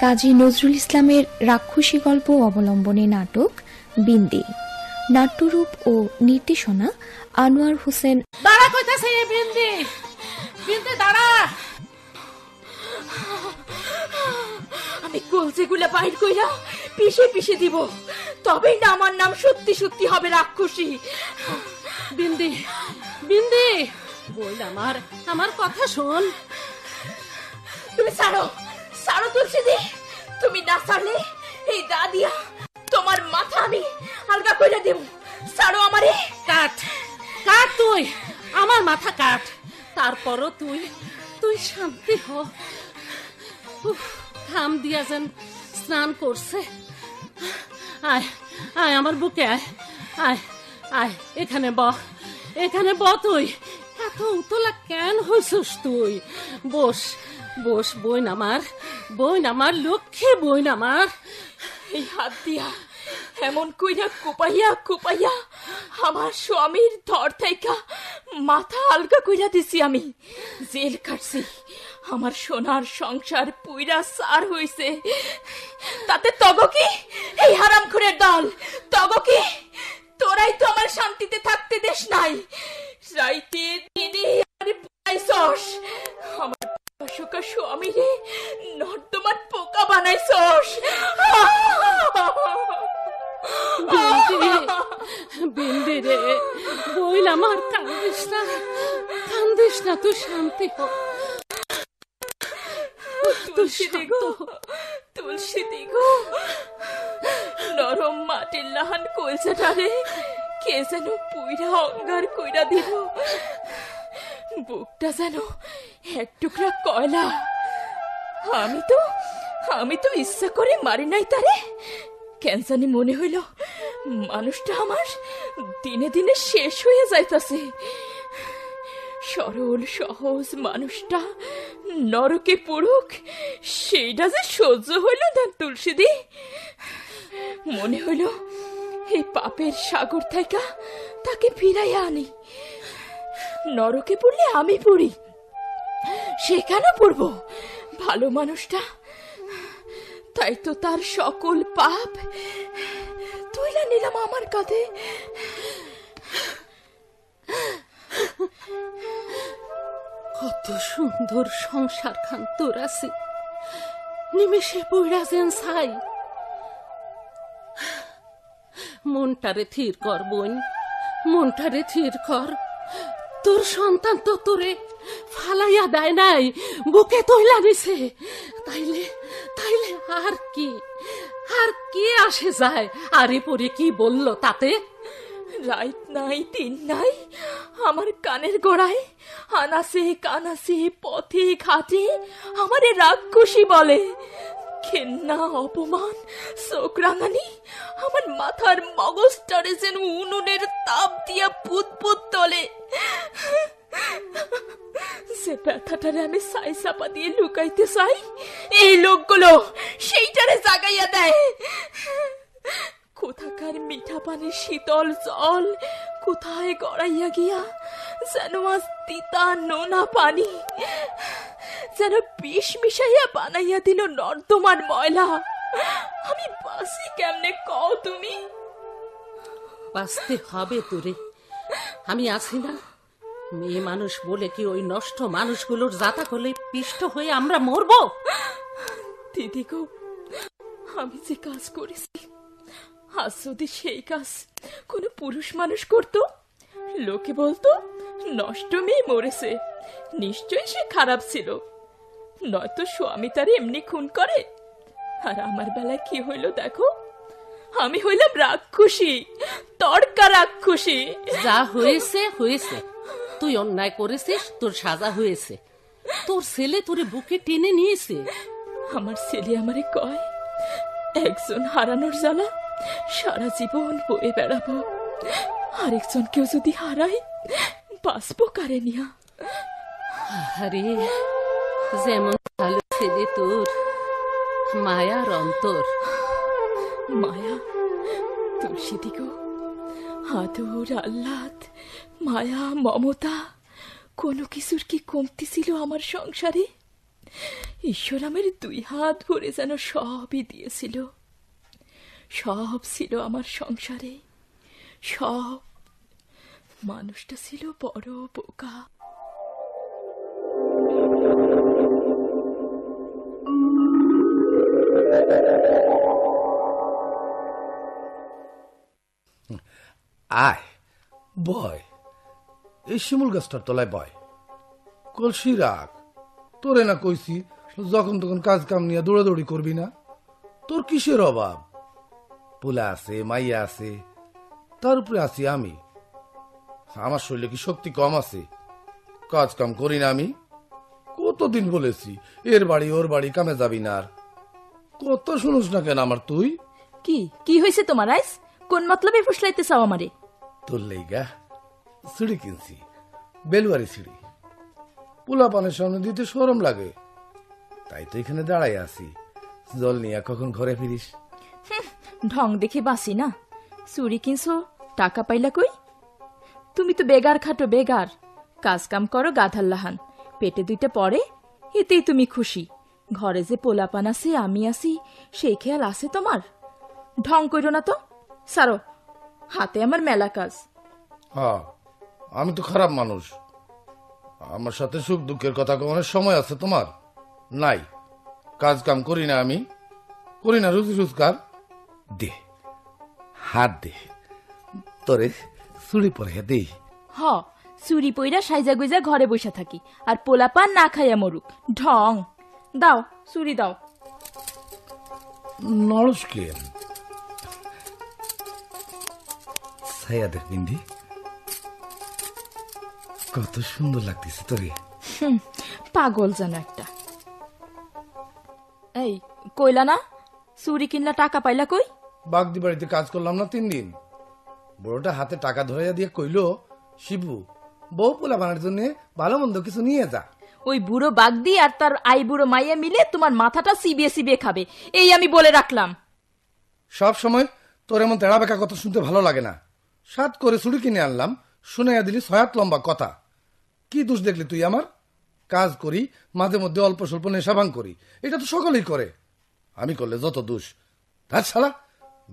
কাজী নজরুল ইসলামের রাক্ষসী গল্প অবলম্বনে নাটক বিন্দি। নাট্যরূপ ও নির্দেশনা আনোয়ার হোসেন। দাঁড়া কইতাছে বিন্দি, বিন্দি দাঁড়া। আমি কলজেগুলা বাইর কইরা পিষে পিষে দিব, তবেই না আমার নাম সত্যি সত্যি হবে রাক্ষসী। বিন্দি, বিন্দি বল, আমার কথা শোন। তুমি ছাড়ো, ছাড়ো তুলসীদি। তুমি না ছাড়লে এই দাদিয়া তোমার মাথা আমি আলগা কইরা দেব। ছাড়ো আমারে। কাট কাট, তুই আমার মাথা কাট, তারপরও তুই তুই শান্তি হ। ঘাম দিয়া যেন স্নান করছে। আয় আয় আমার বুকে আয়, আয় আয় এখানে ব, এখানে ব। তুই এত উতলা কেন হইছিস? তুই বস বস, বই নামার লক্ষ্যে বই নামার। এই হাত দিয়া এমন কইরা কুপাইয়া কুপাইয়া আমার স্বামীর ধর থেকে মাথা আলগা কইরা দিছি। আমি জেল কাটছি, আমার সোনার সংসার পুইরা সার হইছে। তাতে তগ কি? এই হারামখোরের দল তগ কি? তোরাই তো আমার শান্তিতে থাকতে দেশ নাই। রাইতে দিনে আর পুরাইছস আমার পাশুকা স্বামীরে, নর্দমার পোকা বানাইছস। বিন্দি রে, বইল আমার, কান্দিস না, কান্দিস না, তুই শান্তি হ। তুলসী গো, তুলসী গো, নরম মাটির লাহান কলসাটারে কে যেন পুইরা অঙ্গার কইরা দিল। বুকটা যেন এক টুকরা কয়লা। আমি তো ইচ্ছা করে মারি নাই তারে। কেন জানি মনে হইল মানুষটা আমার দিনে দিনে শেষ হয়ে যাইতাছে। সরল সহজ মানুষটা নরকে পড়ুক, সেইটা যে সহ্য হইল না তুলসীদি। মনে হইল এই পাপের সাগর থেকে তাকে ফিরাইয়া আনি। নরকে পড়লে আমি পড়ি, সে কেন পড়ব? ভালো মানুষটা, তাই তো তার সকল পাপ তুইলা নিলাম আমার কাঁধে। কত সুন্দর সংসার খান তোর আছে, নিমেষে পইড়া যেন ছাই। মনটারে থির কর বোন, মনটারে থির কর। তোর সন্তান তো তোরে ফালাইয়া দেয় নাই, বুকে তৈলা নিছে। তাইলে তাইলে আর কি আসে যায়? আরে পরে কি বললো তাতে? রাইত নাই দিন নাই আমার কানের গোড়ায় আনাসে কানাসে পথে ঘাটে আমারে রাক্ষসী বলে। ঘেন্না, অপমান, চোখ রাঙানি আমার মাথার মগজটারে যেন উনুনের তাপ দিয়া পুত পুত তলে। যে ব্যথাটারে আমি সাই চাপা দিয়ে লুকাইতে চাই, এই লোকগুলো সেইটারে জাগাইয়া দেয়। কোথাকার মিঠা পানির শীতল জল কোথায় গড়াইয়া গিয়া যেন আজ তিতা নোনা পানি, যেন বিষ মিশাইয়া বানাইয়া দিল নর্দমার ময়লা। আমি বাঁচি কেমনে কও তুমি? বাঁচতে হবে তোরে, আমি আছি না। মেয়ে মানুষ বলে কি ওই নষ্ট মানুষগুলোর জাতা হলে পিষ্ট হয়ে আমরা মরবো? দিদি গো, আমি যে কাজ করেছি, আজ যদি সেই কাজ কোনো পুরুষ মানুষ করতো, লোকে বলতো নষ্ট মেয়ে মরেছে, নিশ্চয়ই সে খারাপ ছিল, নয়তো স্বামী তার এমনি খুন করে। আর আমার বেলায় কি হইল দেখো, আমি হইলাম রাক্ষসী, তড়কা রাক্ষসী। যা হয়েছে হয়েছে, তুই অন্যায় করেছিস, তোর সাজা হয়েছে। তোর ছেলে তোরে বুকে টেনে নিয়েছে। আমার ছেলে আমারে কয়, একজন হারানোর জ্বালা সারা জীবন বয়ে বেড়াবো, আরেকজনকেও যদি হারাই বাঁচবো কারে নিয়া। আরে যেমন ভালো ছেলে তোর, মায়ার অন্তর। মায়া তুলসী গো, আদর আহ্লাদ মায়া মমতা কোনো কিছুর কি কমতি ছিল আমার সংসারে? ঈশ্বর আমার 2 হাত ভরে যেন সবই দিয়েছিল। সব ছিল আমার সংসারে, সব। মানুষটা ছিল বড় বোকা। আয় বয়, এই শিমুল গাছটার তলায় বয়, কলসি রাখ। তোরে না কইছি যখন তখন কাজ কাম নিয়ে দৌড়াদৌড়ি করবি না। তোর কিসের অভাব? পোলা আছে, মাইয়া আছে, তার উপরে আছি আমি। আমার শরীরে কি শক্তি কম আছে? কাজ কাম করি না আমি? কতদিন বলেছি এর বাড়ি ওর বাড়ি কামে যাবি না। আর কত শুনুস না কেন আমার তুই? কি কি হয়েছে তোমার আইস? কোন মতলবে ফুসলাইতে চাও আমারে? তোর লেগা সিঁড়ি কিনছি, বেলুয়ারি সিঁড়ি। পোলা পানের সামনে দিতে শরম লাগে, তাই তো এখানে দাঁড়াই আছি। জল নিয়ে কখন ঘরে ফিরিস? ঢং দেখে বাসি না। চুরি কিনছো, টাকা পাইলা কই? তুমি তো বেগার খাটো, বেগার। কাজ কাম করো গাধার লাহান, পেটে 2টা পড়ে, এতেই তুমি খুশি। ঘরে যে পোলাপান আছে, আমি আছি, সেই খেয়াল আছে তোমার? ঢং করো না তো, সারো। হাতে আমার মেলা কাজ। হ্যাঁ, আমি তো খারাপ মানুষ। আমার সাথে সুখ দুঃখের কথা কমানোর সময় আছে তোমার? নাই। কাজ কাম করি না আমি, করি না রুজি রোজগার। দে হাত দে, তোরে চুরি পরে দে। হ, চুরি পইরা সাইজা গুইজা ঘরে বসে থাকি, আর পোলাপান না খাইয়া মরুক। ঢং। দাও চুরি দাও। নরস কেন? ছায়াদের বিন্ধি কত সুন্দর লাগতেছে তোরে। পাগল যেন একটা। এই কইলা না চুরি কিনলা, টাকা পাইলা কই? বাগদি বাড়িতে কাজ করলাম না 3 দিন। বড়টা হাতে টাকা ধরাইয়া দিয়ে কইলো, শিবু বউ পোলা বানার জন্য ভালো মন্দ কিছু নিয়ে যা। ওই বুড়ো বাগদি আর তার আই বুড়ো মাইয়া মিলে তোমার মাথাটা চিবিয়ে চিবিয়ে খাবে, এই আমি বলে রাখলাম। সব সময় তোর এমন তেড়া বেকা কথা শুনতে ভালো লাগে না। সাত করে চুরি কিনে আনলাম, শুনাইয়া দিলি 6 হাত লম্বা কথা। কি দোষ দেখলি তুই আমার? কাজ করি, মাঝে মধ্যে অল্প স্বল্প নেশা ভাঙ করি, এটা তো সকলেই করে। আমি করলে যত দোষ। তার শালা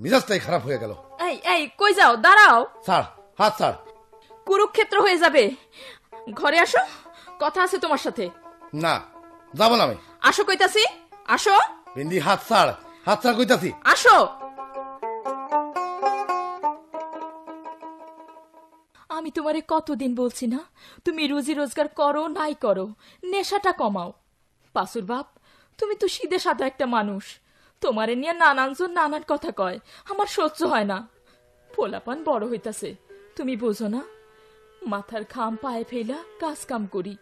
মিজাজটাই খারাপ হয়ে গেল। এই এই কই যাও? দাঁড়াও। ছাড় হাত, ছাড়। কুরুক্ষেত্র হয়ে যাবে। ঘরে আসো, কথা আছে তোমার সাথে। না, যাব না আমি। আসো কইতাছি, আসো। বিন্দি হাত ছাড়, হাত ছাড় কইতাছি। আসো। আমি তোমারে কতদিন বলছি না, তুমি রুজি রোজগার করো নাই করো, নেশাটা কমাও। পাসুর বাপ, তুমি তো সিধে সাদা একটা মানুষ। তোমারে নিয়ে নানানজন নানান কথা কয়, আমার সহ্য হয় না। পোলাপান বড় হইতাছে, তুমি বোঝো না? মাথার ঘাম পায়ে ফেলা কাজ কাম করি,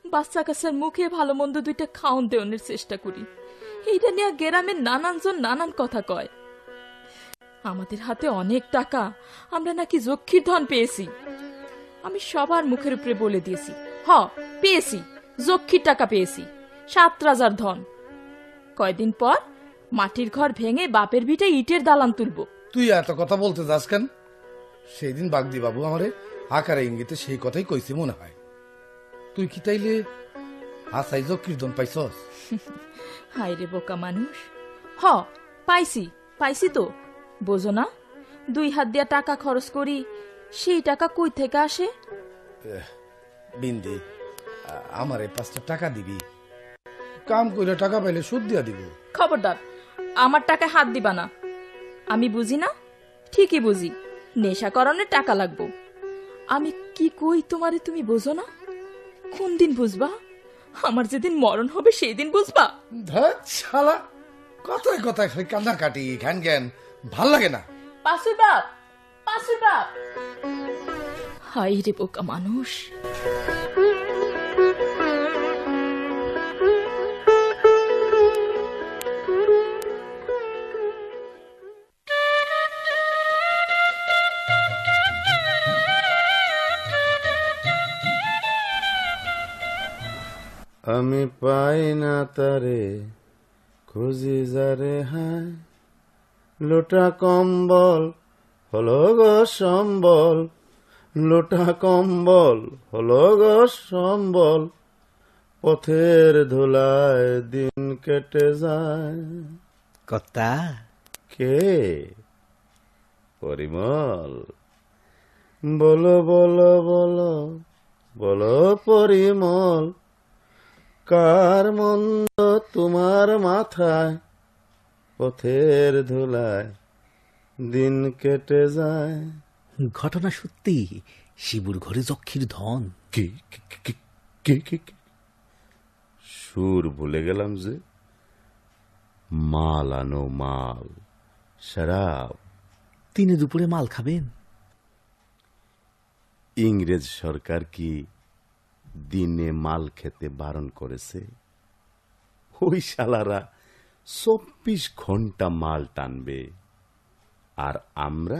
বাচ্চা কাচ্চার মুখে ভালো মন্দ 2টা খাওন দেওয়ানোর চেষ্টা করি। এইটা নিয়ে গ্রামের নানানজন নানান কথা কয়। আমাদের হাতে অনেক টাকা, আমরা নাকি যক্ষীর ধন পেয়েছি। আমি সবার মুখের উপরে বলে দিয়েছি, হ পেয়েছি, যক্ষীর টাকা পেয়েছি, 7 রাজার ধন। কয়দিন পর মাটির ঘর ভেঙে বাপের ভিটে ইটের দালান তুলব। তুই এত কথা বলতে যাস কেন? সেই দিন বাগদি বাবু আমারে আকারে ইঙ্গিতে সেই কথাই কইছে মনে হয়। তুই কি তাইলে আশাই কীর্তন পাইছস? হায় রে বোকা মানুষ। হ পাইছি, পাইছি তো। বোঝো না, 2 হাত দিয়া টাকা খরচ করি, সেই টাকা কই থেকে আসে? বিন্দি, আমারে 5টা টাকা দিবি। কাম কইরা টাকা পাইলে সুদ দিয়া দিব। খবরদার, আমার টাকায় হাত দিবা না। আমি বুঝি না? ঠিকই বুঝি, নেশাকরণের টাকা লাগবো। আমি কি কই তোমারে তুমি বোঝো না? কোন দিন বুঝবা? আমার যেদিন মরণ হবে সেই দিন বুঝবা। ধ্যাৎ শালা, কথায় কথায় খালি কান্না কাটি ঘ্যান জ্ঞান, ভাল লাগে না। পাসুর বাপ, পাসুর বাপ। হাই রে বোকা মানুষ। আমি পাই না তারে, খুঁজি যারে হায়। লোটা কম্বল হলো গো সম্বল, লোটা কম্বল হলো গো সম্বল। পথের ধুলায় দিন কেটে যায়। কর্তা, কে? পরিমল। বলো বলো বলো বলো পরিমল, কার মন্দ তোমার মাথায়, পথের ধুলায় দিন কেটে যায়। ঘটনা সত্যি, শিবুর ঘরে যক্ষীর ধন। কি কি- কি- কি- কি- কি? সুর ভুলে গেলাম যে। মাল আনো মাল, শরাব। দিনে দুপুরে মাল খাবেন? ইংরেজ সরকার কি দিনে মাল খেতে বারণ করেছে? ওই শালারা 24 ঘন্টা মাল টানবে, আর আমরা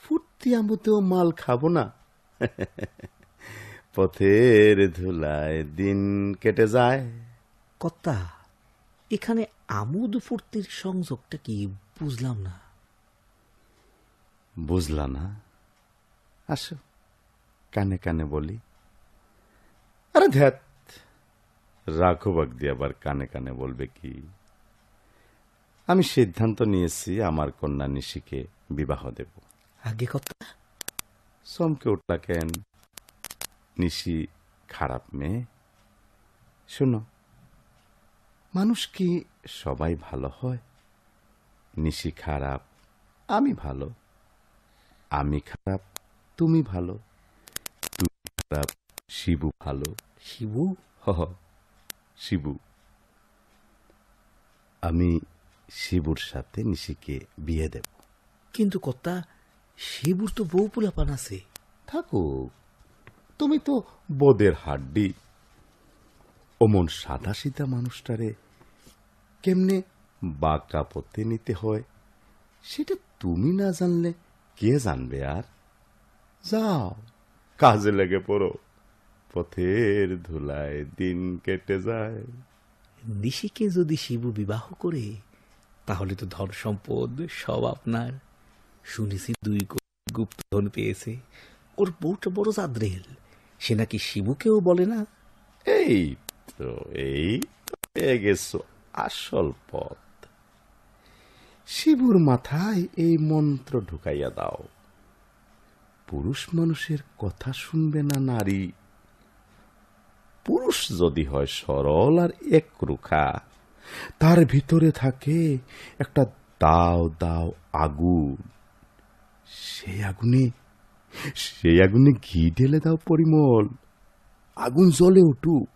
ফুর্তি আমতেও মাল খাবো না। পথের ধুলায় দিন কেটে যায়। কর্তা, এখানে আমোদ ফুর্তির সংযোগটা কি বুঝলাম না। বুঝলা না? আসো কানে কানে বলি। আরে ধ্যাত, রাখো বাগ দিয়ে আবার কানে কানে বলবে কি? আমি সিদ্ধান্ত নিয়েছি আমার কন্যা নিশিকে বিবাহ দেব। আগে কর্তা, চমকে উঠলা কেন? নিশি খারাপ মেয়ে? শোনো, মানুষ কি সবাই ভালো হয়? নিশি খারাপ, আমি ভালো। আমি খারাপ, তুমি ভালো। তুমি খারাপ, শিবু ভালো। শিবু? হ হ, শিবু। আমি শিবুর সাথে নিশিকে বিয়ে দেব। কিন্তু কর্তা, শিবুর তো বউ পোলাপান আছে। থাকুক, তুমি তো বোদের হাড্ডি। অমন সাদা সিধা মানুষটারে কেমনে বাঁকা পথে নিতে হয় সেটা তুমি না জানলে কে জানবে? আর যাও, কাজে লেগে পড়ো। পথের ধুলায় দিন কেটে যায়। নিশিকে যদি শিবু বিবাহ করে, তাহলে তো ধন সম্পদ সব আপনার। শুনেছি 2 কোটি গুপ্তধন পেয়েছে। ওর বউটা বড় জাদ্রেল, সে নাকি শিবুকেও বলে না। এই তো পেয়ে গেছো আসল পথ। শিবুর মাথায় এই মন্ত্র ঢুকাইয়া দাও। পুরুষ মানুষের কথা শুনবে না নারী। পুরুষ যদি হয় সরল আর একরুখা, তার ভিতরে থাকে একটা দাও দাও আগুন। সেই আগুনে ঘি ঢেলে দাও পরিমল, আগুন জ্বলে উঠুক।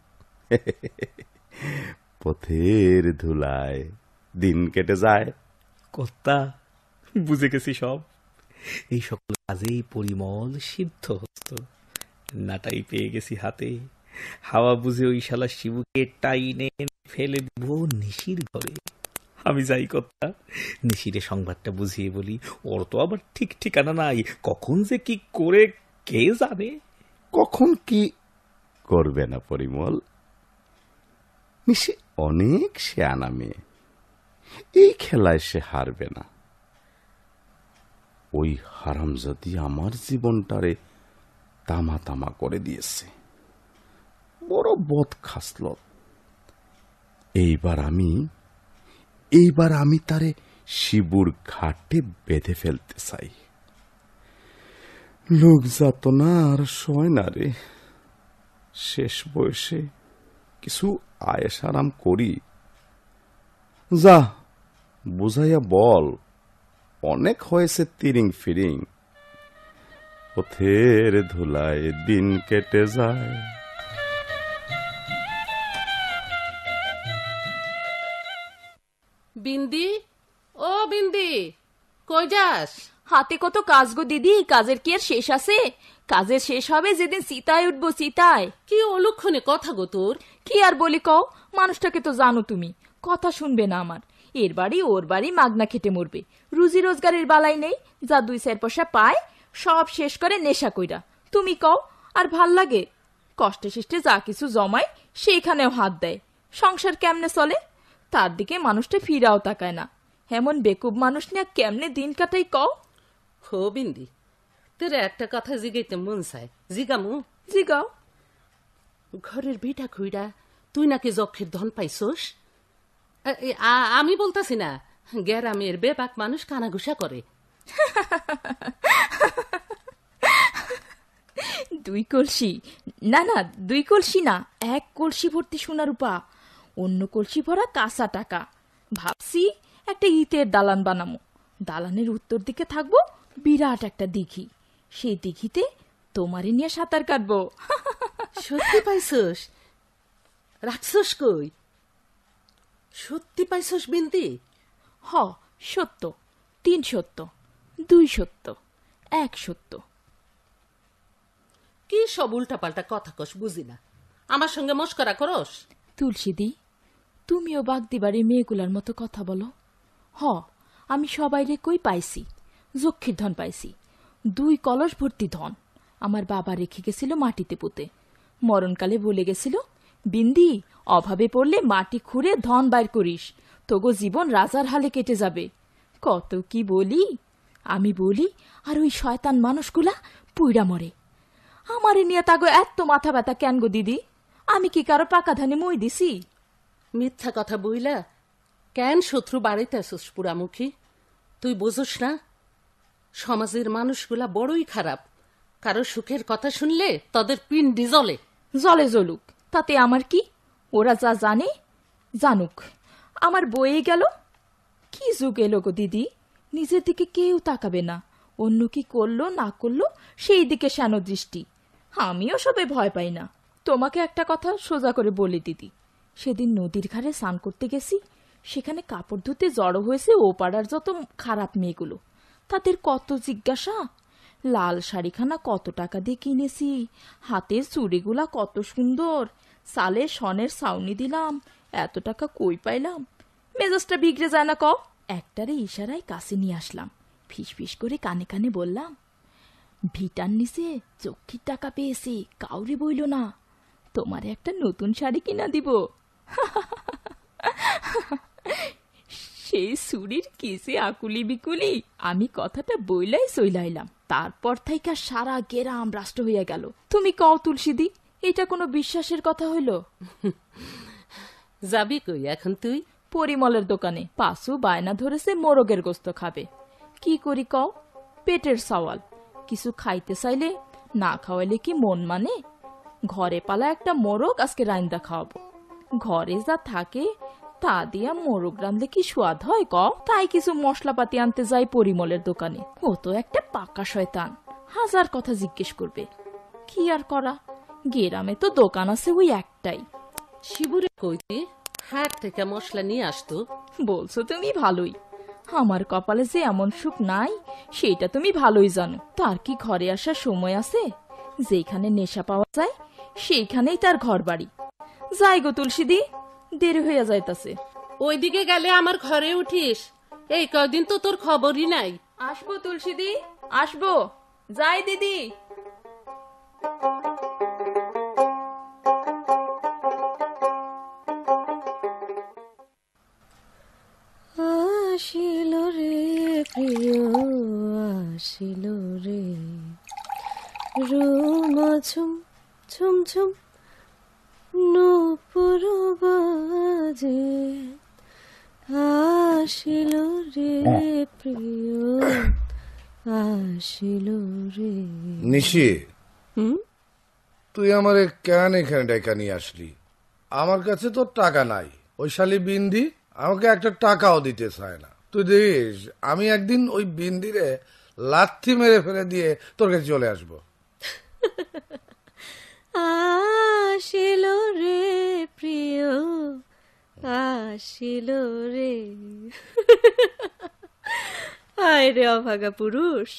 পথের ধুলায় দিন কেটে যায়। কর্তা, বুঝে গেছি সব। এই সকল কাজেই পরিমল সিদ্ধ হস্ত। নাটাই পেয়ে গেছি হাতে। হাওয়া বুঝে ওই শালা শিবুকে টাইনে ফেলে দিব নিশির ঘরে। আমি যাই কর্তা, নিশিরে সংবাদটা বুঝিয়ে বলি। ওর তো আবার ঠিক ঠিকানা নাই, কখন যে কি করে কে জানে। কখন কি করবে না পরিমল? নিশি অনেক শেয়ানা মেয়ে, এই খেলায় সে হারবে না। ওই হারামজাদি আমার জীবনটারে তামা তামা করে দিয়েছে, বড় বদ খাসলত। এইবার আমি তারে শিবুর ঘাটে বেঁধে ফেলতে চাই। লোক যাতনা আর সয় না রে। শেষ বয়সে কিছু আয়েশ আরাম করি। যা বুঝাইয়া বল, অনেক হয়েছে তিরিং ফিরিং। পথের ধুলায় দিন কেটে যায়। বিন্দি, ও বিন্দি, কই যাস? হাতে কত কাজ গো দিদি, কাজের কি আর শেষ আছে? কাজের শেষ হবে যেদিন চিতায় উঠবো, চিতায়। কি অলক্ষণে কথা গো তোর? কি আর বলি কও, মানুষটাকে তো জানো তুমি, কথা শুনবে না আমার। এর বাড়ি ওর বাড়ি মাগনা খেটে মরবে, রুজি রোজগারের বালাই নেই। যা 2-4 পয়সা পায় সব শেষ করে নেশা কইরা। তুমি কও আর ভাল লাগে? কষ্টে শিষ্টে যা কিছু জমায় সেইখানেও হাত দেয়। সংসার কেমনে চলে তার দিকে মানুষটা ফিরাও তাকায় না। এমন বেকুব মানুষ নিয়ে কেমনে দিন কাটাই কও? হো বিন্দি, তোর একটা কথা জিগাইতে মন চায়, জিগামু? জিগাও। ঘরের ভিটা খুইরা তুই নাকি যক্ষের ধন পাইছস? আমি বলতাছি না, গ্রামের বেবাক মানুষ কানাঘুষা করে। 2 কলসি? না না, 2 কলসি না, 1 কলসি ভর্তি সোনা রূপা, অন্য কলসি ভরা কাঁচা টাকা। ভাবছি একটা ইটের দালান বানামো। দালানের উত্তর দিকে থাকবো বিরাট একটা দিঘি, সেই দিঘিতে তোমারে নিয়ে সাঁতার কাটবো। সত্যি পাইছস? রাখছস কই? সত্যি পাইছস বিন্দি? হ, সত্য, 3 সত্য, 2 সত্য, 1 সত্য। কি সব উল্টাপাল্টা কথা কস বুঝি না, আমার সঙ্গে মস্করা করস? তুলসীদি, তুমিও বাগদি বাড়ির মেয়েগুলার মতো কথা বলো। হ, আমি সবাইরে কই পাইছি, যক্ষীর ধন পাইছি, 2 কলস ভর্তি ধন। আমার বাবা রেখে গেছিল মাটিতে পুঁতে, মরণকালে বলে গেছিল, বিন্দি, অভাবে পড়লে মাটি খুঁড়ে ধন বাইর করিস, তোগো জীবন রাজার হালে কেটে যাবে। কত কি বলি, আমি বলি, আর ওই শয়তান মানুষগুলা পুইড়া মরে। আমারে নিয়ে তাগো এত মাথা ব্যথা কেন গো দিদি? আমি কি কারো পাকা ধানে মই দিছি? মিথ্যা কথা বইলা কেন শত্রু বাড়িতে আসস পুরামুখী? তুই বুঝস না, সমাজের মানুষগুলা বড়ই খারাপ। কারো সুখের কথা শুনলে তাদের পিণ্ডি জ্বলে। জলে জ্বলুক, তাতে আমার কি? ওরা যা জানে জানুক, আমার বয়ে গেল। কি যুগ এলো গো দিদি, নিজের দিকে কেউ তাকাবে না, অন্য কি করলো না করলো সেই দিকে শ্যান দৃষ্টি। আমিও সবে ভয় পাই না। তোমাকে একটা কথা সোজা করে বলি দিদি, সেদিন নদীর ঘাটে স্নান করতে গেছি, সেখানে কাপড় ধুতে জড়ো হয়েছে ও পাড়ার যত খারাপ মেয়েগুলো। তাদের কত জিজ্ঞাসা, লাল শাড়িখানা কত টাকা দিয়ে কিনেছি, হাতের চুড়িগুলা কত সুন্দর, সালে সনের ছাউনি দিলাম, এত টাকা কই পাইলাম। মেজাজটা বিগড়ে যায় না কও? একটারে ইশারায় কাছে নিয়ে আসলাম, ফিস ফিস করে কানে কানে বললাম, ভিটার নিচে চক্ষির টাকা পেয়েছি, কাউরে বইল না, তোমারে একটা নতুন শাড়ি কিনা দিব। সেই সুরির কিসে আকুলি বিকুলি, আমি কথাটা বইলাই সইলাইলাম। তারপর থেকে সারা গেরাম রাষ্ট্র হইয়া গেল। তুমি কও তুলসীদি, এটা কোনো বিশ্বাসের কথা হইল? যাবি কই এখন তুই? পরিমলের দোকানে। পাশু বায়না ধরেছে মোরগের গোস্ত খাবে। কি করি কও, পেটের সওয়াল। কিছু খাইতে চাইলে না খাওয়াইলে কি মন মানে? ঘরে পালা একটা মোরগ আজকে রাইন্দা খাওয়াবো। ঘরে যা থাকে তা দিয়া মোরগ রান্ধলে কি স্বাদ হয় কও? তাই কিছু মশলাপাতি আনতে যাই পরিমলের দোকানে। ও তো একটা পাকা শয়তান, হাজার কথা জিজ্ঞেস করবে। কি আর করা, গেরামে তো দোকান আছে ওই একটাই। শিবুরে কইতি হাট থেকে মশলা নিয়ে আসতো। বলছো তুমি ভালোই, আমার কপালে যে এমন সুখ নাই সেটা তুমি ভালোই জানো। তার কি ঘরে আসার সময় আছে? যেখানে নেশা পাওয়া যায় সেইখানেই তার ঘর বাড়ি। যাই গো তুলসীদি, দেরি হইয়া যাইতাছে। ওইদিকে গেলে আমার ঘরে উঠিস, এই কয়দিন তো তোর খবরই নাই। আসবো তুলসীদি, আসবো। যাই দিদি। আসিল রে প্রিয় আসিল রে, রোমা ঝুম ঝুম ঝুম নূপুর বাজে, আসিল রে প্রিয় আসিল রে। নিশি, তুই আমারে কেন এখানে ডেকে নিয়ে আসলি? আমার কাছে তো টাকা নাই। ওই শালি বিন্দি আমাকে একটা টাকাও দিতে চায় না। তুই দেখিস আমি একদিন ওই বিন্দিরে লাথি মেরে ফেলে দিয়ে তোর কাছে চলে আসবো। আসিল রে প্রিয় আসিল রে। আয় রে অভাগা পুরুষ,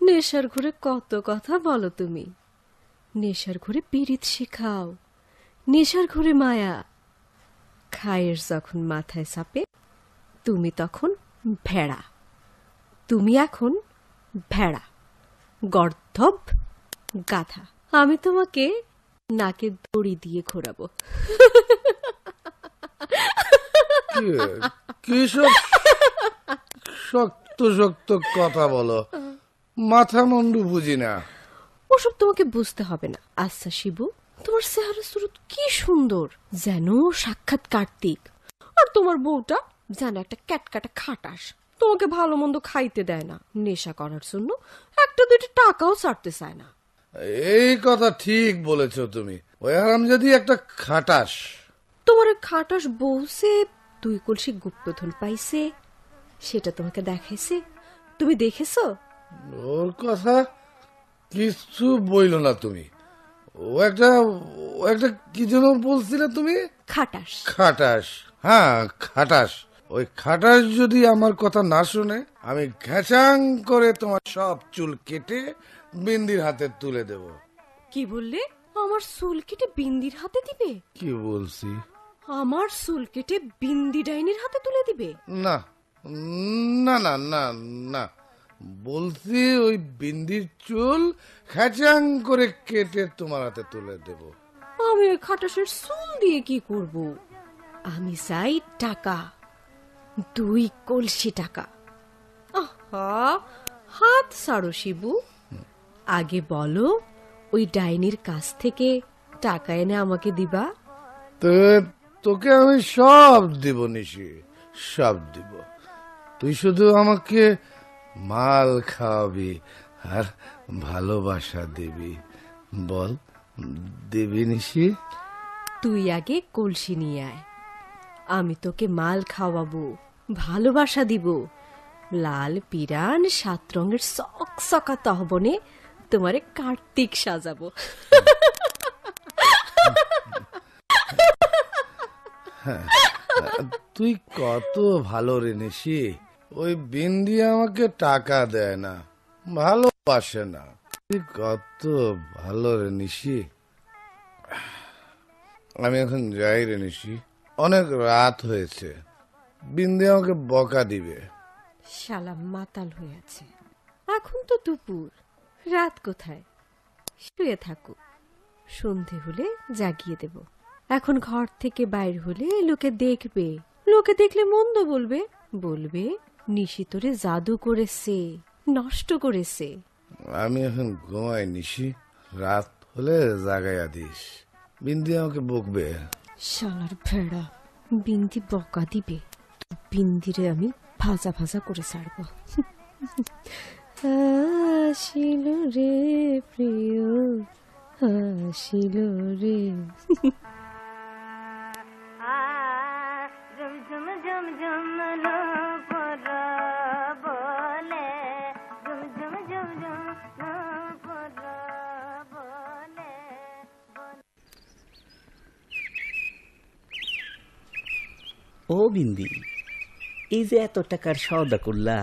নেশার ঘুরে কত কথা বলো তুমি। নেশার ঘুরে পীড়িত শিখাও, নেশার ঘুরে মায়া। খায়ের যখন মাথায় চাপে তুমি তখন ভেড়া। তুমি এখন ভেড়া, গর্ধব গাধা। আমি তোমাকে নাকে দড়ি দিয়ে ঘোরাবো। কি সব শক্ত শক্ত কথা বলো, মাথা মুন্ডু বুঝি না। ওসব তোমাকে বুঝতে হবে না। আচ্ছা শিবু, তোমার চেহারা সুরত কি সুন্দর, যেন সাক্ষাৎ কার্তিক। আর তোমার বউটা যেন একটা ক্যাটকাটা খাটাস, তোমাকে ভালো মন্দ খাইতে দেয় না, নেশা করার জন্য একটা দুইটা টাকাও ছাড়তে চায় না। এই কথা ঠিক বলেছ তুমি, ওই হারামজাদি একটা খাটাস। তোমার খাটাস বউসে 2 কলসি গুপ্তধন পাইছে, সেটা তোমাকে দেখাইছে, তুমি দেখেছো? ওর কথা কিছু বইল না তুমি। ও একটা কি যেন বলছিলে তুমি? খাটাস। খাটাস, হ্যাঁ খাটাস। ওই খাটাস যদি আমার কথা না শুনে, আমি ঘ্যাচাং করে তোমার সব চুল কেটে বিন্দির হাতে তুলে দেব। কি বললে? আমার চুল কেটে বিন্দির হাতে দিবে? কি বলছি? আমার চুল কেটে বিন্দি ডাইনির হাতে তুলে দিবে? না না না না না, বলছি ওই বিন্দির চুল খ্যাচাং করে কেটে তোমার হাতে তুলে দেব। আমি ওই খাটাসের চুল দিয়ে কি করব? আমি চাই টাকা, 2 কলসি টাকা। আহা, হাত ছাড়ো শিবু, আগে বলো ওই ডাইনির কাছ থেকে টাকা এনে আমাকে দিবা? তোকে আমি সব দিব নিশি, সব দিব। তুই শুধু আমাকে মাল খাওয়াবি আর ভালোবাসা দিবি। বল, দিবি নিশি? তুই আগে কলসি নিয়ে আয়, আমি তোকে মাল খাওয়াবো, ভালোবাসা দিব। লাল পিরান 7 রঙের চকচকা তহবনে তোমারে কার্তিক সাজাবো। তুই কত ভালো রে নিশি। ওই বিন্দি আমাকে টাকা দেয় না, ভালোবাসে না। তুই কত ভালো রে নিশি। আমি এখন যাই রে নিশি, অনেক রাত হয়েছে। বিন্দি আমাকে বকা দিবে। শালা মাতাল হয়ে আছে, এখন তো দুপুর, রাত কোথায়? শুয়ে থাকো, সন্ধে হলে জাগিয়ে দেব। এখন ঘর থেকে বাইর হলে লোকে দেখবে, লোকে দেখলে মন্দ বলবে, বলবে নিশি তোরে জাদু করেছে, নষ্ট করেছে। আমি এখন ঘুমাই নিশি, রাত হলে জাগাইয়া দিস। বিন্দি আমাকে বকবে। শালার ভেড়া, বিন্দি বকা দিবে, বিন্দিরে আমি ভাজা ভাজা করে ছাড়বো। আসিল রে প্রিয়, আসিল রে। ও বিন্দি, এই যে এত টাকার সওদা করলা,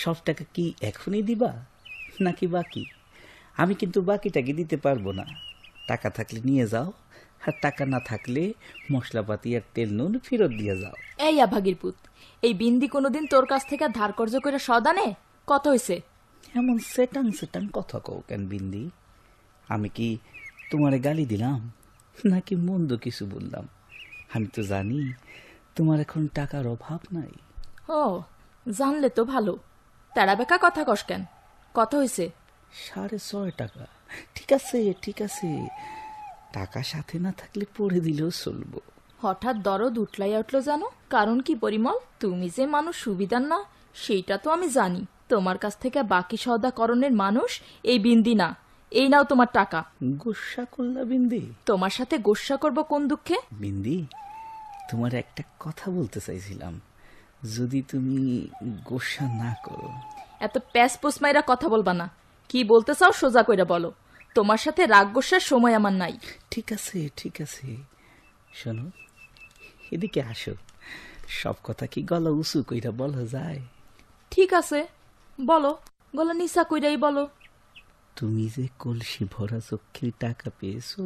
সব টাকা কি এখনই দিবা নাকি বাকি? আমি কিন্তু বাকিটাকে দিতে পারবো না। টাকা থাকলে নিয়ে যাও, আর টাকা না থাকলে মশলাপাতি আর তেল নুন ফেরত দিয়ে যাও। এই আভাগীর পুত, এই বিন্দি কোনোদিন তোর কাছ থেকে ধার কর্জ করে সদা নে? কত হয়েছে? এমন সেটাং সেটাং কথা কও কেন বিন্দি? আমি কি তোমারে গালি দিলাম নাকি মন্দ কিছু বললাম? আমি তো জানি তোমার এখন টাকার অভাব নাই। ও, জানলে তো ভালো। তেরা বেকা কথা কস কেন? কত হয়েছে? 6.5 টাকা। ঠিক আছে ঠিক আছে, টাকা সাথে না থাকলে পড়ে দিলেও চলবো। হঠাৎ দরদ উঠলাইয়া উঠলো জানো? কারণ কি পরিমল, তুমি যে মানুষ সুবিধার না সেইটা তো আমি জানি। তোমার কাছ থেকে বাকি সওদাকরণের মানুষ এই বিন্দি না। এই নাও তোমার টাকা। গোস্বা করলা বিন্দি? তোমার সাথে গোস্বা করব কোন দুঃখে? বিন্দি, তোমার একটা কথা বলতে চাইছিলাম, যদি তুমি গোস্বা না করো। এত প্যাস পোসমাইরা কথা বলবা না। কি বলতে চাও সোজা কইরা বলো। তোমার সাথে রাগ গোস্বার সময় আমার নাই। ঠিক আছে ঠিক আছে, শোনো, এদিকে আসো। সব কথা কি গলা উঁচু কইরা বলা যায়? ঠিক আছে বলো, গলা নিচা কইরাই বলো। তুমি যে কলসি ভরা চক্ষের টাকা পেয়েছো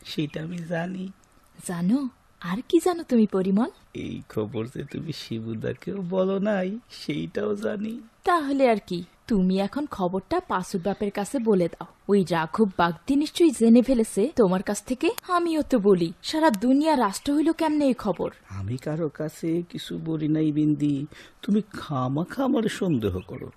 সেটা আমি জানি। জানো? আর কি জানো তুমি পরিমল? এই খবর যে তুমি শিবুদাকেও বলো নাই সেইটাও জানি। তাহলে আর কি, তুমি এখন খবরটা পাসুর বাপের কাছে বলে দাও। ওই রাঘব বাগদি নিশ্চয়ই জেনে ফেলেছে তোমার কাছ থেকে। আমিও তো বলি, সারা দুনিয়া রাষ্ট্র হইল কেমনে এই খবর? আমি কারো কাছে কিছু বলি নাই বিন্দি, তুমি খামাখা আমার সন্দেহ করো।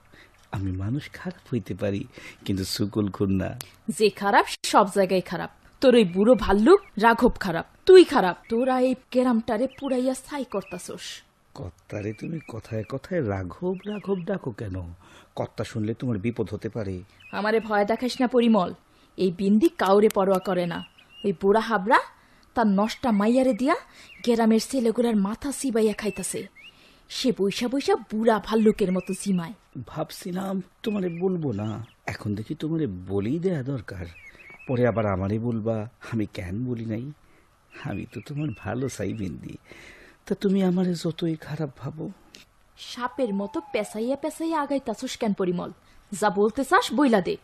আমি মানুষ খারাপ হইতে পারি, কিন্তু সুকুল খুন না। যে খারাপ সব জায়গায় খারাপ। তোর ওই বুড়ো ভাল্লুক রাঘব খারাপ, তুই খারাপ, তোরা এই কেরামটারে পুরাইয়া ছাই করতাছস। কর্তারে তুমি কথায় কথায় রাঘব রাঘব ডাকো কেন? কর্তা শুনলে তোমার বিপদ হতে পারে। আমারে ভয় দেখাস না পরিমল, এই বিন্দি কাউরে পরোয়া করে না। ওই বুড়া হাবরা তার নষ্টা মাইয়ারে দিয়া গ্রামের ছেলেগুলার মাথা সিবাইয়া খাইতাছে। সে বৈশা বৈশা বুড়া ভাল্লুকের মতো জিমায়। ভাবছিলাম তোমারে বলবো না, এখন দেখি তোমারে বলেই দেয়া দরকার। পরে আবার আমারে বলবা আমি কেন বলি নাই। আমি তো তোমার ভালো চাই বিন্দি, তা তুমি আমারে যতই খারাপ ভাবো। সাপের মতো পেঁচাইয়া পেঁচাইয়া আগাইতাছস কেন পরিমল? যা বলতে চাস বইলা দে।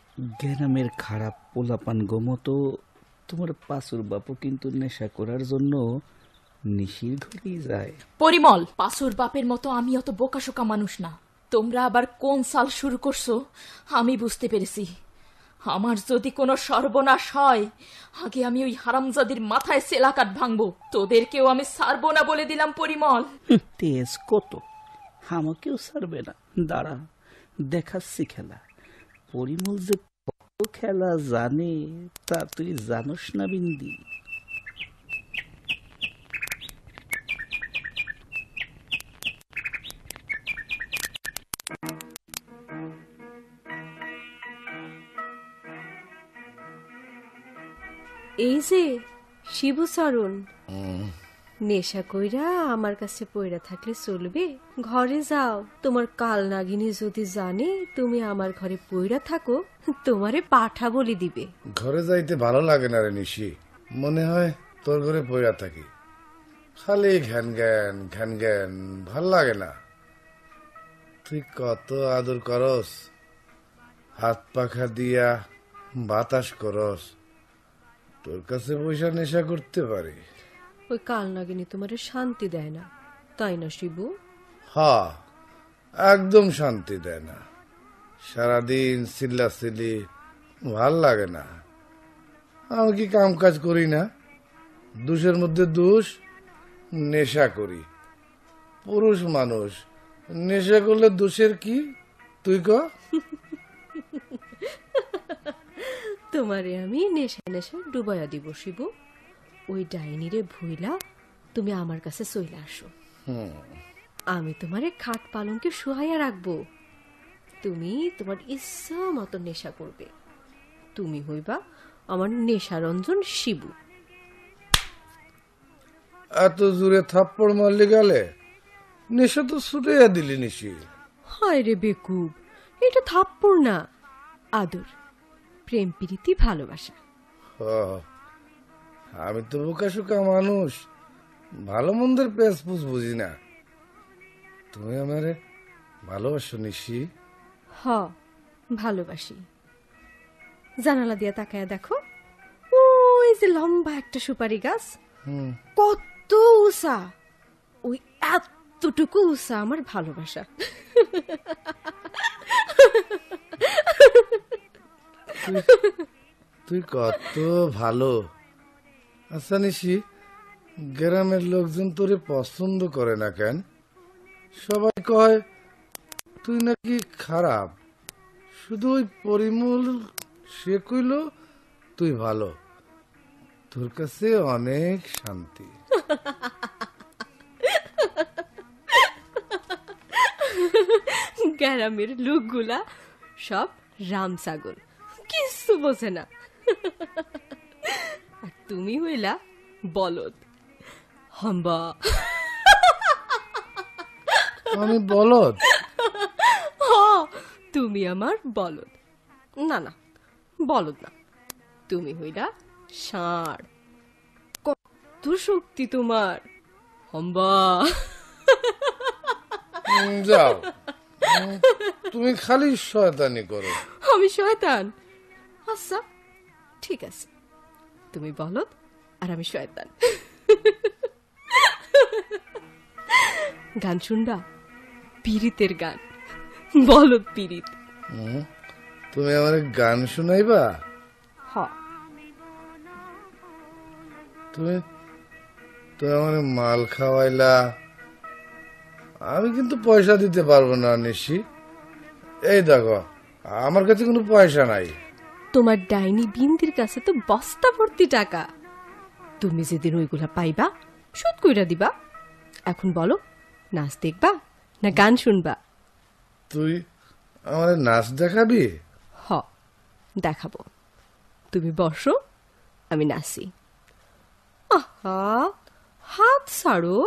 গ্রামের খারাপ পোলাপান গোমতো তোমার পাশুর বাপু কিন্তু নেশা করার জন্য নিশির ঘুরেই যায়। পরিমল, পাশুর বাপের মতো আমি অত বোকাশোকা মানুষ না। তোমরা আবার কোন সাল শুরু করছো আমি বুঝতে পেরেছি। আমার যদি কোনো সর্বনাশ হয়, আগে আমি ওই হারামজাদির মাথায় সেলাকাট ভাঙবো। তোদেরকেও আমি ছাড়বো না বলে দিলাম পরিমল। তেজ কত, আমাকেও ছাড়বে না। দাঁড়া দেখাচ্ছি খেলা। পরিমল যে কত খেলা জানে তা তুই জানোস না বিন্দি। এই যে শিবচরণ, নেশা কইরা আমার কাছে পইরা থাকলে চলবে? ঘরে যাও, তোমার কাল নাগিনী যদি জানে তুমি আমার ঘরে পইরা থাকো, তোমারে পাঠা বলি দিবে। ঘরে যাইতে ভালো লাগে না রে নিশি, মনে হয় তোর ঘরে পইরা থাকি। খালি ঘ্যান জ্ঞান ঘ্যান জ্ঞান, ভাল লাগে না। তুই কত আদর করস, হাত পাখা দিয়া বাতাস করস, তোর কাছে পয়সা নেশা করতে পারি? ওই কাল নাগিনী তোমারে শান্তি দেয় না, তাই না শিবু? হ্যাঁ, একদম শান্তি দেয় না। সারাদিন চিল্লাচিল্লি, ভাল লাগে না। আমি কি কাম কাজ করি না? দোষের মধ্যে দোষ, নেশা করি। পুরুষ মানুষ নেশা করলে দোষের কি তুই ক? তোমারে আমি নেশা নেশা ডুবাইয়া দিব শিবু। ওই ডাইনিরে ভুইলা তুমি আমার কাছে চইলা আসো। আমি তোমারে খাট পালঙ্কে শুহাইয়া রাখবো। তুমি তোমার ইচ্ছা মতো নেশা করবে। তুমি হইবা আমার নেশারঞ্জন শিবু। এত জোরে থাপ্পড় মারলি গালে, নেশা তো ছুটাইয়া দিলি নিশি। হায় রে বেকুব, এটা থাপ্পড় না, আদর, প্রেম প্রীতি ভালোবাসা। আমি তো বোকাশোকা মানুষ, ভালো মন্দের পেছপুছ বুঝি না। তুমি আমারে ভালোবাসো নিশি? ভালোবাসি। জানালা দিয়া তাকায়া দেখো, ওই যে লম্বা একটা সুপারি গাছ, কত উঁচা। ওই এতটুকু উঁচা আমার ভালোবাসা। তুই কত ভালো। আচ্ছা নিশি, গ্রামের লোকজন তোরে পছন্দ করে না কেন? সবাই কয় তুই নাকি খারাপ। শুধু ওই পরিমল সে কইল তুই ভালো, তোর কাছে অনেক শান্তি। গ্রামের লোকগুলা সব রাম ছাগল, কিছু বোঝে না। আর তুমি হইলা বলদ, হাম্বা। আমি বলদ? তুমি আমার বলদ। না না, বলদ না, তুমি হইলা ষাঁড়। কত শক্তি তোমার, হাম্বা। যাও, তুমি খালি শয়তানি করো। আমি শয়তান? আচ্ছা ঠিক আছে, তুমি বলদ আর আমি শয়তান। গান শুনবা? পীড়িতের গান, বলদ পীড়িত। তুমি আমার গান শুনাইবা? তুমি আমার মাল খাওয়াইলা, আমি কিন্তু পয়সা দিতে পারবো না নিশি। এই দেখো, আমার কাছে কোনো পয়সা নাই। তোমার ডাইনি বিন্দির কাছে তো বস্তা ভর্তি টাকা। তুমি যেদিন ওইগুলা পাইবা শোধ কইরা দিবা। এখন বলো, নাচ দেখবা না গান শুনবা? তুই আমার নাচ দেখাবি? হ, দেখাবো। তুমি বসো, আমি নাচি। আহা, হাত ছাড়ো।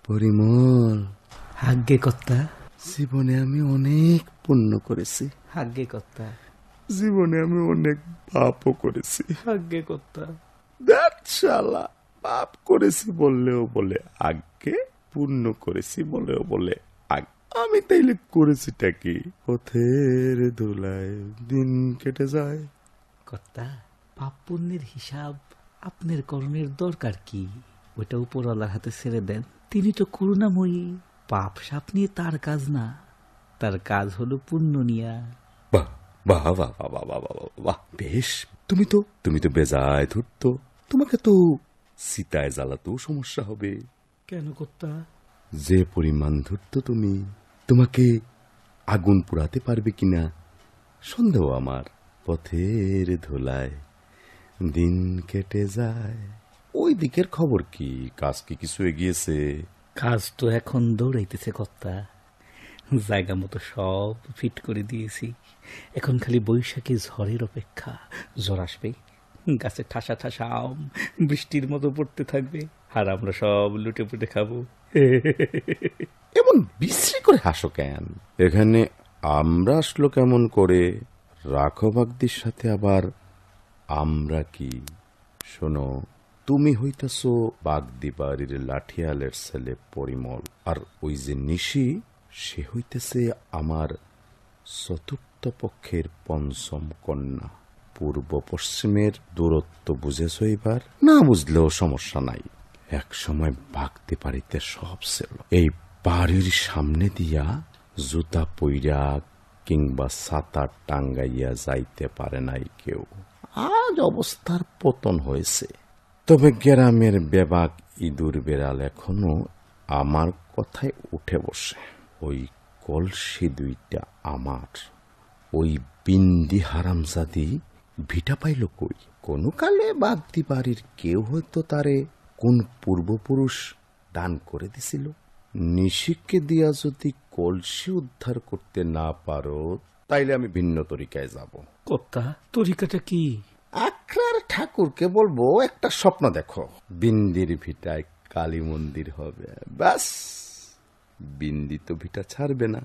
পরিমল, আজ্ঞে কর্তা। জীবনে আমি অনেক পুণ্য করেছি, আজ্ঞে কর্তা। জীবনে আমি অনেক পাপও করেছি। আজ্ঞে কর্তা। শালা, পাপ করেছি বললেও বলে আজ্ঞে, পুণ্য করেছি বলেও বলে আজ্ঞে। আমি তাইলে করেছিটা কি? পথের দোলায় দিন কেটে যায়। কর্তা, পাপ পুণ্যের হিসাব আপনার করণের দরকার কি? ওটা উপরওয়ালার হাতে ছেড়ে দেন, তিনি তো করুণাময়ী। পাপ সাপ নিয়ে তার কাজ না, তার কাজ হলো পুণ্য নিয়া। বাহ বাহ বাহ বাহ বাহ বাহ বাহ বাহ, বেশ। তুমি তো বেজায় ধরত। তোমাকে তো সীতায় জ্বালাতেও সমস্যা হবে। কেন কর্তা? যে পরিমাণ ধরত তুমি, তোমাকে আগুন পোড়াতে পারবে কিনা সন্দেহ আমার। পথের ধুলায় দিন কেটে যায়। ওই দিকের খবর কি? কাজ কি কিছু এগিয়েছে? কাজ তো এখন দৌড়াইতেছে কর্তা, জায়গা মতো সব ফিট করে দিয়েছি। এখন খালি বৈশাখী ঝড়ের অপেক্ষা। ঝড় আসবে, গাছে ঠাসা ঠাসা আম বৃষ্টির মতো পড়তে থাকবে, আর আমরা সব লুটে পুটে খাবো। এমন বিশ্রী করে হাসো কেন? এখানে আমরা আসলো কেমন করে? রাখো বাগদির সাথে আবার আমরা কি? শোনো, তুমি হইতেছ বাগদি বাড়ির লাঠিয়ালের ছেলে পরিমল, আর ওই যে নিশি, সে হইতেছে আমার চতুর্থ পক্ষের পঞ্চম কন্যা। পূর্ব পশ্চিমের দূরত্ব বুঝেছ এবার? না বুঝলেও সমস্যা নাই। এক সময় বাগদি বাড়িতে সব ছিল। এই বাড়ির সামনে দিয়া জুতা পইরা কিংবা ছাতা টাঙ্গাইয়া যাইতে পারে নাই কেউ। আজ অবস্থার পতন হয়েছে। তবে গ্রামের বেবাক ইঁদুর বেড়াল এখনো আমার কথায় উঠে বসে। ওই কলসি দুইটা আমার। ওই বিন্দি হারামজাদি ভিটা পাইল কই? কোন কালে বাগদি বাড়ির কেউ হয়তো তারে কোন পূর্বপুরুষ দান করে দিছিল। নিশিককে দিয়া যদি কলসি উদ্ধার করতে না পারো, তাইলে আমি ভিন্ন তরিকায় যাব। কর্তা, তরিকাটা কি? আখড়ার ঠাকুরকে বলবো একটা স্বপ্ন দেখো, বিন্দির ভিটায় কালী মন্দির হবে। ব্যাস, বিন্দি তো ভিটা ছাড়বে না।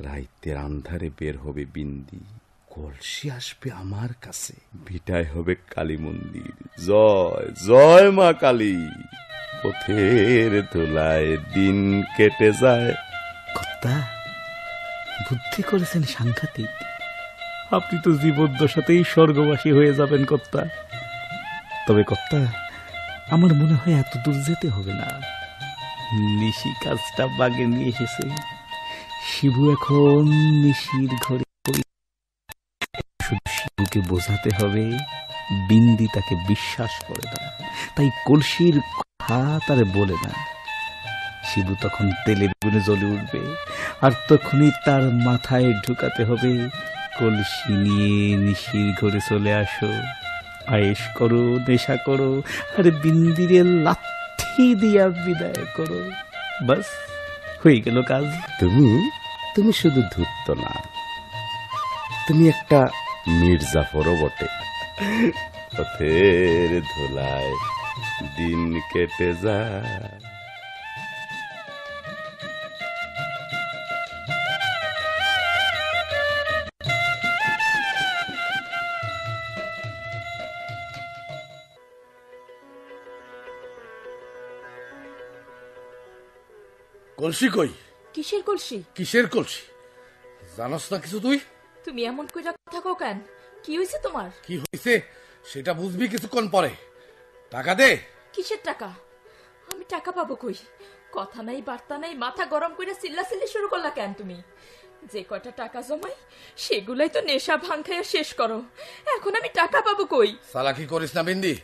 রাইতের আন্ধারে বের হবে বিন্দি, কলসি আসবে আমার কাছে, ভিটায় হবে কালী মন্দির। জয় জয় মা কালী। পথের ধুলায় দিন কেটে যায়। কর্তা, বুদ্ধি করেছেন সাংঘাতিক। আপনি তো জীবদ্দশাতেই স্বর্গবাসী হয়ে যাবেন কর্তা। তবে কর্তা, আমার মনে হয় এত দূর যেতে হবে না। নিশি কাজটা বাগে নিয়ে এসেছে। শিবু এখন নিশির ঘরে। শুধু শিবুকে বোঝাতে হবে বিন্দি তাকে বিশ্বাস করে না, তাই কলসির কথা তারে বলে না। শিবু তখন তেলের গুণে জ্বলে উঠবে, আর তখনই তার মাথায় ঢুকাতে হবে কলসি নিয়ে নিশির ঘরে চলে আসো, আয়েশ করো, নেশা করো, আর বিন্দিরে লাথি দিয়া বিদায় করো। বাস, হয়ে গেল কাজ। তুমি শুধু ধূর্ত না, তুমি একটা মির্জাফরও বটে। পথের ধুলায় দিন কেটে যায়। কলসি কই? কিসের কলসি? কিসের কলসি? জানোস না কিছু তুই? তুমি এমন কইরা কথা কও কেন? কি হইছে তোমার? কি হইছে সেটা বুঝবি কিছুক্ষণ পরে। টাকা দে। কিসের টাকা? আমি টাকা পাবো কই? কথা নাই বার্তা নাই, মাথা গরম করে চিল্লাচিল্লি শুরু করলা কেন তুমি? যে কয়টা টাকা জমাই সেগুলাই তো নেশা ভাঙ খাইয়া শেষ করো। এখন আমি টাকা পাবো কই? চালাকি করিস না বিন্দি,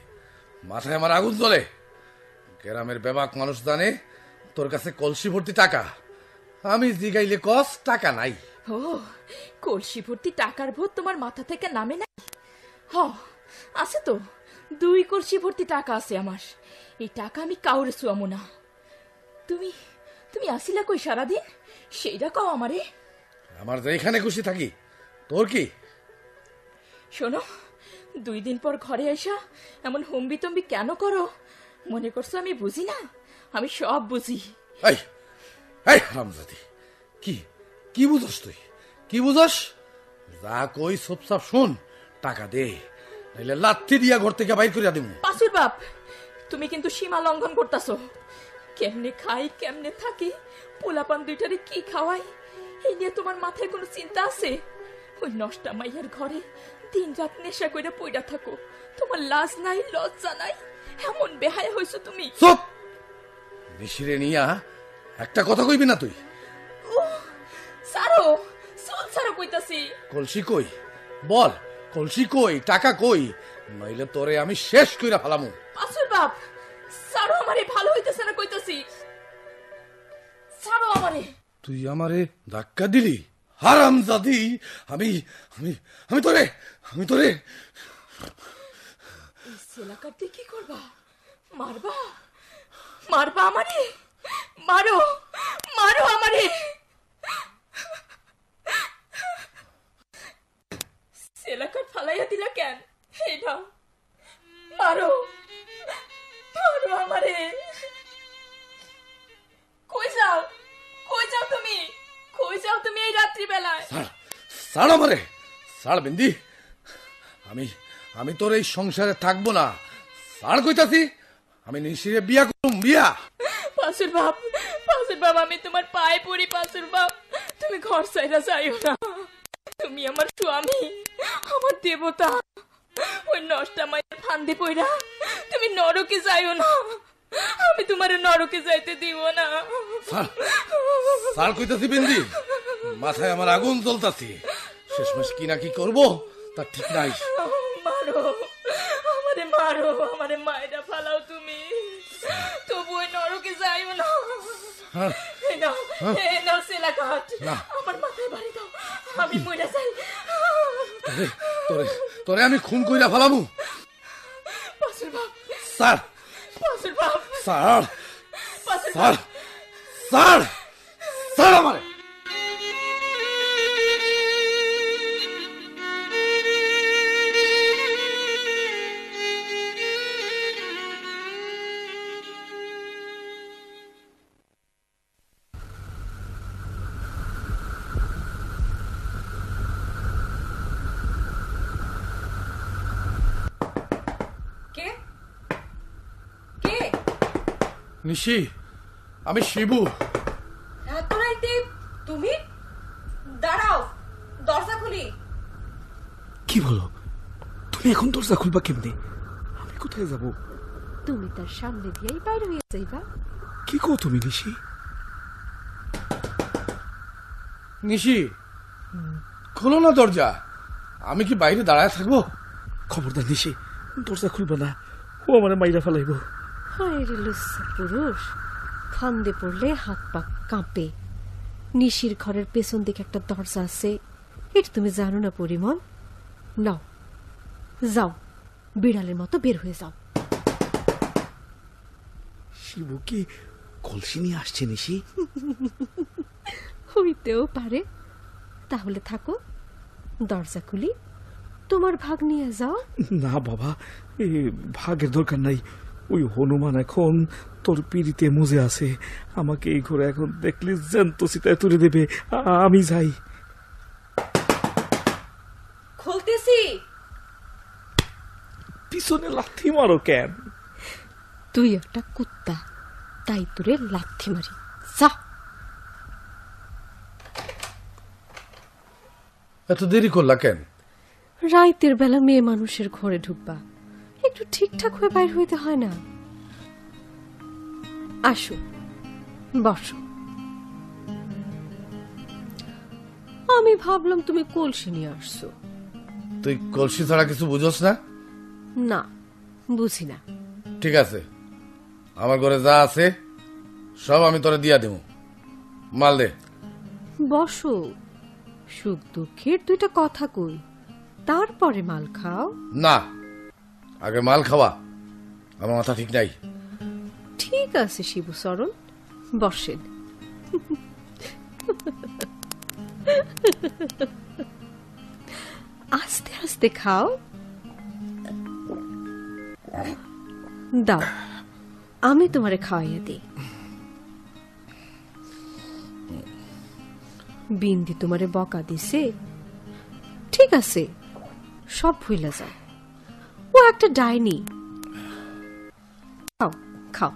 মাথায় আমার আগুন জ্বলে। গ্রামের বেবাক মানুষ জানে তোর কাছে কলসি ভর্তি টাকা। আমি জিগাইলে কস টাকা নাই। ও, কলসি ভর্তি টাকার ভূত তোমার মাথা থেকে নামে নাই? হ, আছে তো, 2 কলসি ভর্তি টাকা আছে আমার। এই টাকা আমি কাউরে চুয়ামো না। তুমি তুমি আসিলা কই সারাদিন সেইটা কও আমারে। আমার যেখানে খুশি থাকি, তোর কি? শোনো, 2 দিন পর ঘরে আসা এমন হম্বি তম্বি কেন করো? মনে করছো আমি বুঝি না? আমি সব বুঝি। এই এই হারামজাদি, কি কি বুঝস তুই? কি বুঝস? যা কই সবসাপ শুন, টাকা দে, নাইলে লাথি দিয়া ঘর থেকে বাইর করিয়া দিব। পাশুর বাপ, তুমি কিন্তু সীমা লঙ্ঘন করতাছো। কেমনে খাই কেমনে থাকি, পোলাপান দুইটারে কি খাওয়াই, এই নিয়ে তোমার মাথায় কোনো চিন্তা আছে? ওই নষ্টা মাইয়ার ঘরে দিন রাত নেশা কইরা পইড়া থাকো, তোমার লাজ নাই লজ্জা নাই? এমন বেহায়া হইছো তুমি। চুপ! নিশিরে নিয়া একটা কথা কইবি না তুই? সারো, চল সারো কইতাছি। কলসি কই বল, কলসি কই, টাকা কই, নইলে তোরে আমি শেষ কইরা ফেলামু। পাশুর বাপ, সারো আমারে, ভালো হইতেছে না কইতাছি। সারো আমারে। তুই আমারে ধাক্কা দিলি হারামজাদি। আমি আমি আমি তোরে আমি তোরে সেলাকার দিয়ে কি করবা? মারবা? মারবা আমারে? মারো, মারো আমারে। সেলাকার ফালাইয়া দিলা কেন? এইটা মারো, মারো আমারে। কই যাও, কই যাও তুমি? কই যাও তুমি এই রাত্রি বেলায়? ছাড় আমারে, ছাড় বিন্দি। আমি আমি তোর এই সংসারে থাকবো না। ছাড় কইতাছি, আমি নিশিরে বিয়া করুম, বিয়া। পাশুর বাপ, পাশুর বাপ, আমি তোমার পায়ে পড়ি পাশুর বাপ, তুমি ঘর ছাইরা যাইও না। তুমি আমার স্বামী, আমার দেবতা। ওই নষ্টা মায়ের ফান্দে পইরা তুমি নরকে যাইও না। আমি তোমার নরকে যাইতে দিব না। ছাড় কইতাছি বিন্দি, মাথায় আমার আগুন জ্বলতাছে। শেষমেশ কি না কি করবো তার ঠিক নাই। মারো আমারে, মারো আমারে, মায়েরা ফালাও তুমি, তবু ওই নরকে যাইও না। নাও সেলাকাট, আমার মাথায় বাড়ি দাও, আমি মরে যাই। তোরে তোরে আমি খুন কইরা ফেলামু। পাশুর বাপ, স্যার, পাশুর বাপ, স্যার, পাশুর স্যার, বাপ। স্যার, স্যার আমারে। নিশি, আমি শিবু। এত রাইতে তুমি? দাঁড়াও, দরজা খুলি। কি বলো? তুমি এখন দরজা খুলবা কেমনে? আমি কোথায় যাব? তুমি তার সামনে দিয়েই বাইরে হয়ে যাইবা। কি কো তুমি নিশি? নিশি, খোলো না দরজা। আমি কি বাইরে দাঁড়ায় থাকবো? খবরদার নিশি, দরজা খুলবা না, ও আমার মাইরা ফেলাইব। হায় রে লুচ্ছা পুরুষ, ফান্দে পড়লে হাত পা কাঁপে। নিশির ঘরের পেছন দিকে একটা দরজা আছে, এটা তুমি জানো না পরিমল? নাও, যাও, বিড়ালের মতো বের হয়ে যাও। শিবু কি কলসি নিয়ে আসছে নিশি? হইতেও পারে। তাহলে থাকো, দরজা খুলি, তোমার ভাগ নিয়ে যাও। না বাবা, ভাগের দরকার নাই। ওই হনুমান এখন তোর পিড়িতে মজে আছে। আমাকে এই ঘরে এখন দেখলে জ্যান্ত চিতায় তুলে দেবে। আমি যাই। খুলতেছি। পিছনে লাথি মারো কেন? তুই একটা কুত্তা, তাই তোরে লাথি মারি। যা। এত দেরি করলা কেন? রাইতের বেলা মেয়ে মানুষের ঘরে ঢুকবা, একটু ঠিকঠাক হয়ে বাইর হইতে হয় না? আসো, বসো। আমি ভাবলাম তুমি কলসি নিয়ে আসছো। তুই কলসি ছাড়া কিছু বুঝোস না? না, বুঝি না। ঠিক আছে, আমার ঘরে যা আছে সব আমি তোরে দিয়া দেব। মাল দে। বসো, সুখ দুঃখের দুইটা কথা কই, তারপরে মাল খাও। না, আগে মাল খাওয়া। আমার মাথা ঠিক নাই। ঠিক আছে শিবুচরণ, বসেন। আস্তে আস্তে খাও। দাও, আমি তোমারে খাওয়াইয়া দিই। বিন্দি তোমারে বকা দিছে, ঠিক আছে, সব ভুইলা যাও। ও একটা ডাইনি। খাও খাও।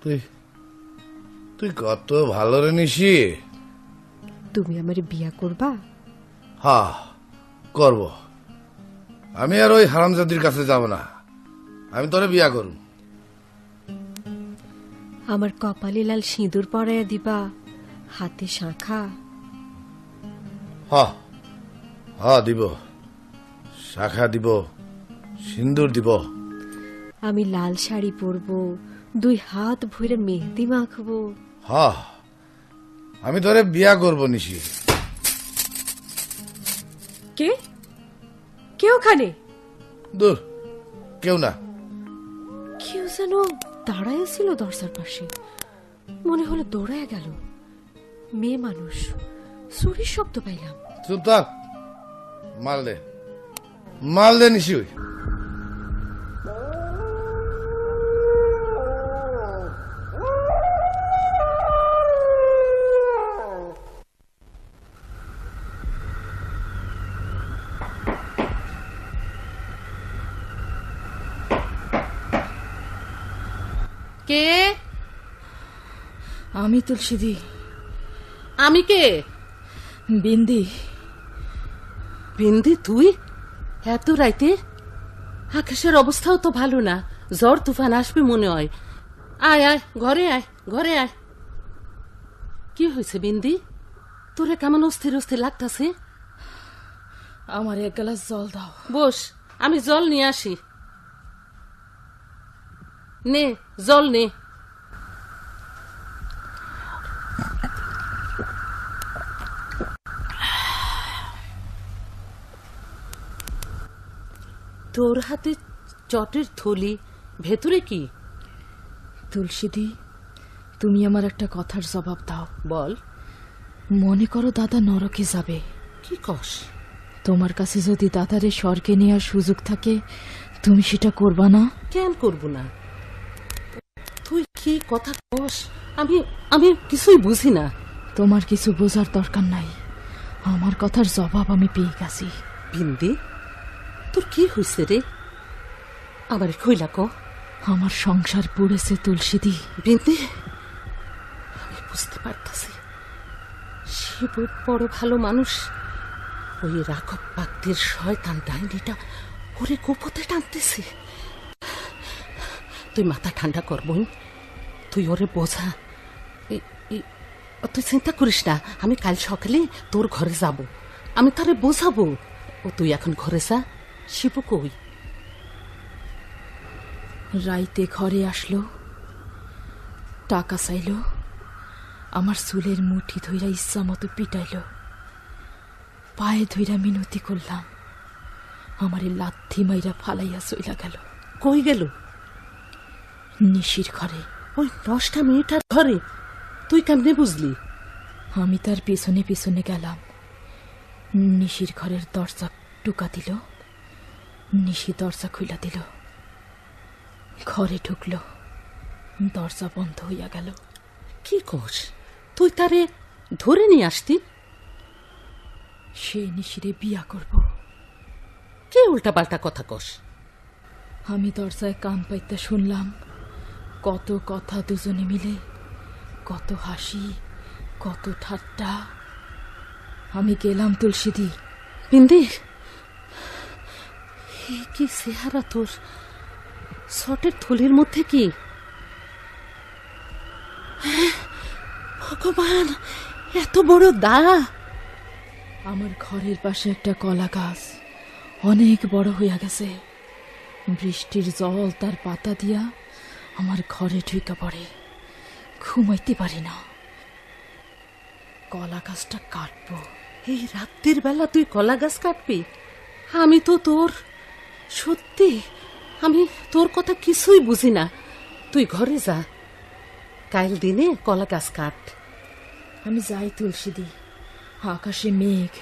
তুই তুই কত ভালো রে নিশি। তুমি আমারে বিয়া করবা? হ্যাঁ, করব। আমি আর ওই হারামজাদির কাছে যাব না, আমি তোরে বিয়া করব। আমার কপালে লাল সিঁদুর পরাইয়া দিবা, হাতে শাঁখা। হ্যাঁ হ্যাঁ, দিব। শাখা দিব, সিন্দুর দিব। আমি লাল শাড়ি পরবো, 2 হাত ভরে মেহেদি মাখবো। হ্যাঁ, আমি তোরে বিয়া করব নিশি। কে কে ওখানে? দূর, কেউ না। কেউ যেন দাঁড়ায় ছিল দরজার পাশে, মনে হলো দৌড়ায় গেল। মেয়ে মানুষ, চুরির শব্দ পাইলাম। চুপ থাক, মাল দে, মাল দে নিশি। কে? আমি তুলসীদি। আমি কে? বিন্দি। বিন্দি, তুই এত রাইতে? আকাশের অবস্থাও তো ভালো না, ঝড় তুফান আসবে মনে হয়। আয় আয়, ঘরে আয়, ঘরে আয়। কি হয়েছে বিন্দি? তোরে কেমন অস্থির অস্থির লাগতাছে? আমার 1 গ্লাস জল দাও। বস, আমি জল নিয়ে আসি। নে, জল নে। তোর হাতে চটের থলি, ভেতরে কি? তুলসীদি, তুমি আমার একটা কথার জবাব দাও। বল। মনে করো দাদা নরকে যাবে, কি কস? তোমার কাছে যদি দাদারে স্বর্গে নেওয়ার সুযোগ থাকে, তুমি সেটা করবা না? কেন করব না? তুই কি কথা কস? আমি আমি কিছুই বুঝি না। তোমার কিছু বোঝার দরকার নাই, আমার কথার জবাব আমি পেয়ে গেছি। বিন্দি, তোর কি হয়েছে রে? আবার কইলা ক। আমার সংসার পড়েছে তুলসীদি। বিন্দি, আমি বুঝতে পারতাছি শিব বড় ভালো মানুষ। ওই রাঘব পাক্তির শয়তান ডাইনিটা ওরে গোপতে টানতেছে। তুই মাথা ঠান্ডা কর বোন, তুই ওরে বোঝা। তুই চিন্তা করিস না, আমি কাল সকালে তোর ঘরে যাব, আমি তারে বোঝাবো। ও তুই এখন ঘরে যা। শিবু কই? রাইতে ঘরে আসলো, টাকা চাইল, আমার চুলের মুঠি ধইরা ইচ্ছা মতো পিটাইল, পায়ে ধইরা মিনতি করলাম, আমারে লাথি মাইরা ফালাইয়া চইলা গেল। কই গেল? নিশির ঘরে। ওই 10টা মেয়েটার ঘরে? তুই কেমনে বুঝলি? আমি তার পিছনে পিছনে গেলাম। নিশির ঘরের দরজা টুকা দিল, নিশি দরজা খুইলা দিল, ঘরে ঢুকলো, দরজা বন্ধ হইয়া গেল। কি কস? তুই তারে ধরে নিয়ে আসতি? সে নিশিরে বিয়া করব। কে উল্টা পাল্টা কথা কস? আমি দরজায় কান পাইতে শুনলাম কত কথা দুজনে মিলে, কত হাসি, কত ঠাট্টা। আমি গেলাম তুলসীদি। বিন্দি, কি চেহারা তোর! শটের থলির মধ্যে কি? ভগবান, এত বড় দা! আমার ঘরের পাশে একটা কলা গাছ অনেক বড় হইয়া গেছে। বৃষ্টির জল তার পাতা দিয়া আমার ঘরে ঢুকে পড়ে, ঘুমাইতে পারি না। কলা গাছটা কাটবো। এই রাত্রির বেলা তুই কলা গাছ কাটবি? আমি তো তোর, সত্যি আমি তোর কথা কিছুই বুঝি না। তুই ঘরে যা, কাল দিনে কলা গাছ কাট। আমি যাই তুলসীদি। আকাশে মেঘ,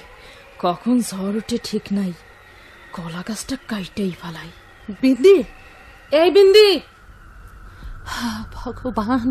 কখন ঝড় ওঠে ঠিক নাই। কলা গাছটা কাইটাই ফালাই। বিন্দি, এই বিন্দি! ভগবান!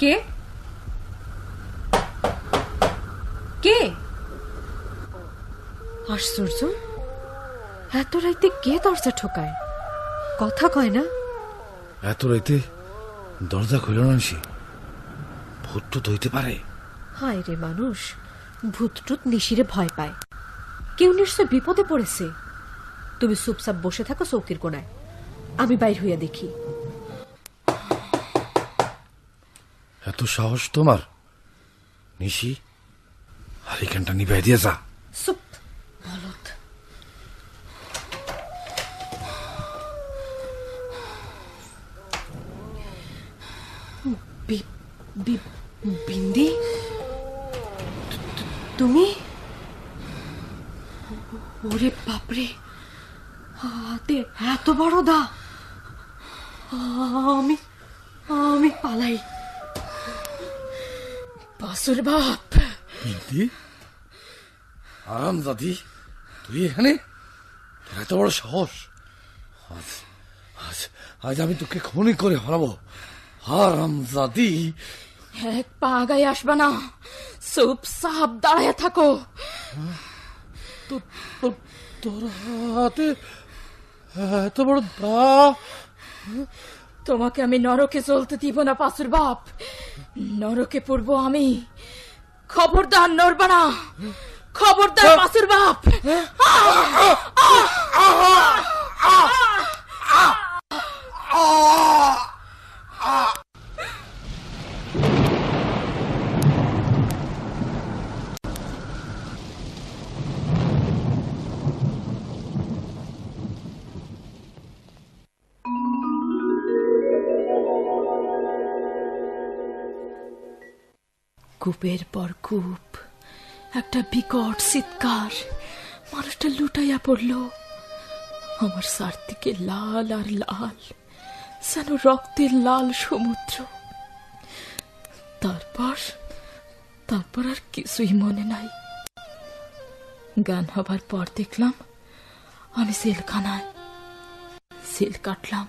কে কে? আশ্চর্য, এত রাইতে কে দরজা ঠোকায়? কথা কয় না? এত রাইতে দরজা খুলে না, ভূত টুত হইতে পারে। হায় রে মানুষ, ভূতটুত নিশিরে ভয় পায়। কেউ নিশ্চয় বিপদে পড়েছে। তুমি চুপচাপ বসে থাকো চৌকির কোনায়, আমি বাইর হইয়া দেখি। এত সাহস তোমার নিশি? হারিকেনটা নিভাই দিয়ে যা। চুপ বলদ! বিন্দি, তুমি? ওরে বাপরে, হাতে এত বড় দা! আমি আমি পালাই। বাসুর বাপ! বিন্দি, আরাম জাতি, তুই এখানে? তোর এত বড় সাহস! আজ আজ আজ আমি তোকে খনি করে হারাবো। আরাম জাতি! এক পা গায়ে আসবা না, চুপচাপ দাঁড়ায় থাকো। তোর হাতে এত বড় দা! তোমাকে আমি নরকে চলতে দিব না পাসুর বাপ। নরকে পড়বো আমি। খবরদার নড়বা না, খবরদার পাসুর বাপ। কূপের পর কূপ, একটা বিকট চিৎকার, মানুষটা লুটাইয়া পড়ল। আমার চারদিকে লাল আর লাল, যেন রক্তের লাল সমুদ্র। তারপর আর কিছুই মনে নাই। গান হবার পর দেখলাম আমি জেলখানায়। জেল কাটলাম,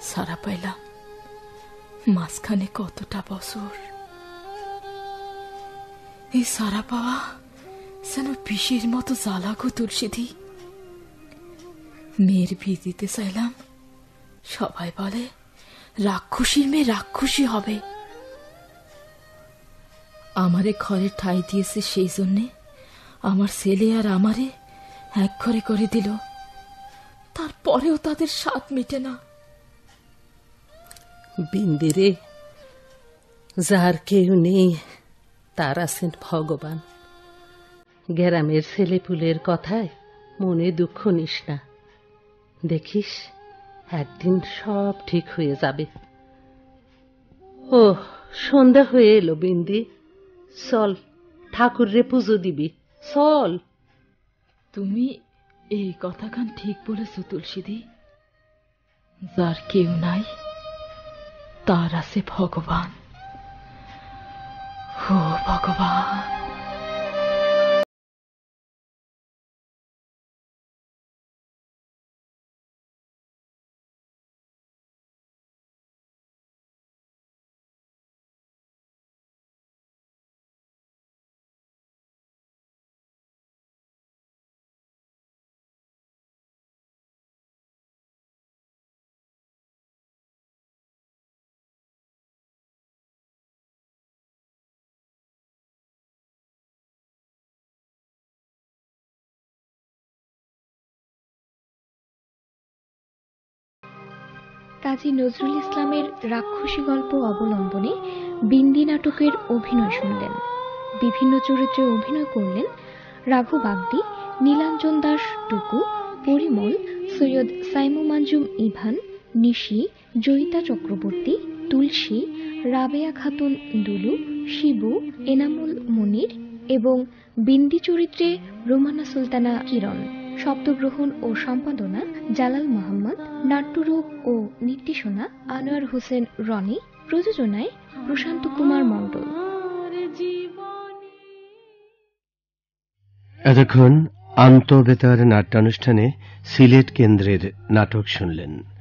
সারা পাইলাম। মাঝখানে কতটা বছর। এই সারা পাওয়া যেন বিষের মতো জ্বালা গো তুলসীদি। মেয়ের বিয়ে দিতে চাইলাম, সবাই বলে রাক্ষসীর মেয়ে রাক্ষসী হবে। আমারে ঘরে ঠাঁই দিয়েছে, সেই জন্যে আমার ছেলে আর আমারে এক ঘরে করে দিল। তারপরেও তাদের স্বাদ মিটে না। বিন্দিরে, যার কেউ নেই তার আছেন ভগবান। গ্রামের ছেলেপুলের কথায় মনে দুঃখ নিস না, দেখিস একদিন সব ঠিক হয়ে যাবে। ও সন্ধ্যা হয়ে এলো বিন্দি, চল ঠাকুররে পুজো দিবি, চল। তুমি এই কথাখান ঠিক বলেছ তুলসীদি। যার কেউ নাই তার আছে ভগবান। ও ভগবান। কাজী নজরুল ইসলামের রাক্ষসী গল্প অবলম্বনে বিন্দি নাটকের অভিনয় শুনলেন। বিভিন্ন চরিত্রে অভিনয় করলেন রাঘব বাগদি, নীলাঞ্জন দাস টুকু, পরিমল, সৈয়দ সাইমু মানজুম ইভান, নিশি, জয়িতা চক্রবর্তী, তুলসী, রাবেয়া খাতুন দুলু, শিবু, এনামুল মুনির এবং বিন্দি চরিত্রে রোমানা সুলতানা কিরণ। শব্দগ্রহণ ও সম্পাদনা জালাল মোহাম্মদ। নাট্যরূপ ও নির্দেশনা আনোয়ার হোসেন রনি। প্রযোজনায় প্রশান্ত কুমার মণ্ডল। এতক্ষণ আন্তঃবেতার নাট্যানুষ্ঠানে সিলেট কেন্দ্রের নাটক শুনলেন।